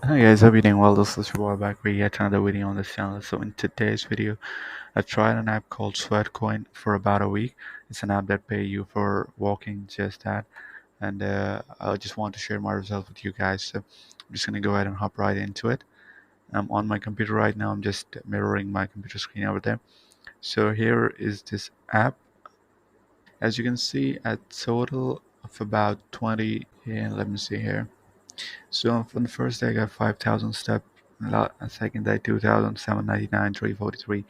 Hi guys, hope you're doing well. This is Roy back with yet another video on this channel. So in today's video, I tried an app called SweatCoin for about a week. It's an app that pay you for walking, just that. And I just want to share my results with you guys. So I'm just gonna go ahead and hop right into it. I'm on my computer right now. I'm just mirroring my computer screen over there. So here is this app. As you can see, a total of about 20. Yeah, let me see here. So from the first day I got 5,000 steps, second day 2,799, 343,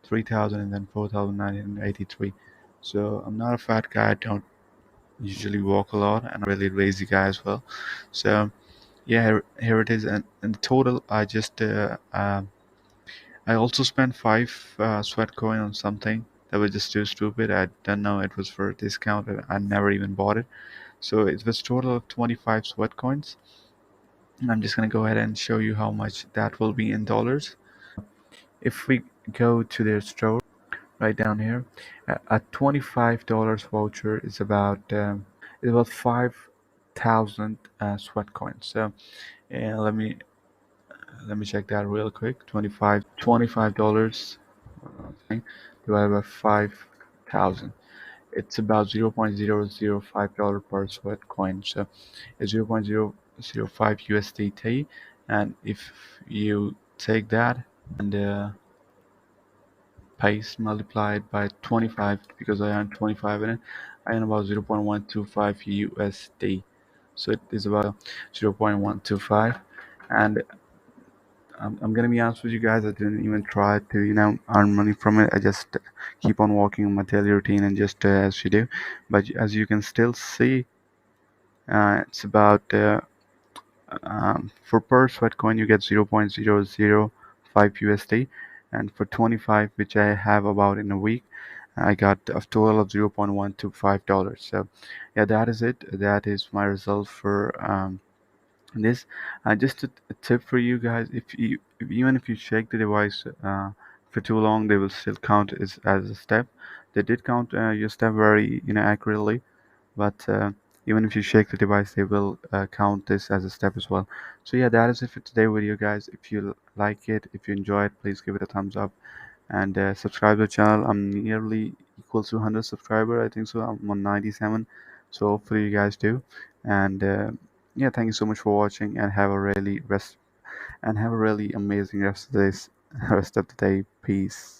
3,000 and then 4,983. So I'm not a fat guy, I don't usually walk a lot and I'm really lazy guy as well. So yeah, here it is, and the total I also spent 5 SweatCoin on something that was just too stupid. I don't know it was for a discount and I never even bought it. So it was total of 25 SweatCoins. I'm just going to go ahead and show you how much that will be in dollars. If we go to their store right down here, a $25 voucher is about 5,000 sweat coins. So let me check that real quick. $25 divided by 5,000. It's about $0.005 per sweat coin. So it's 0.005 USDT, and if you take that and paste multiplied by 25, because I earn 25 in it, I earn about 0.125 USD. So it is about 0.125, and I'm gonna be honest with you guys. I didn't even try to earn money from it. I just keep on walking on my daily routine and just as you do. But as you can still see, it's about for per sweat coin you get 0.005 USD, and for 25, which I have about in a week, I got a total of $0.125. So yeah, that is it. That is my result for this. Just a tip for you guys: even if you shake the device for too long, they will still count as a step. They did count your step very accurately, but even if you shake the device, they will count this as a step as well. So yeah, that is it for today's video, guys. If you like it, if you enjoy it, please give it a thumbs up and subscribe to the channel. I'm nearly equal to 100 subscriber, I think so. I'm on 97, so hopefully you guys do. And yeah, thank you so much for watching, and have a really amazing rest of this rest of the day. Peace.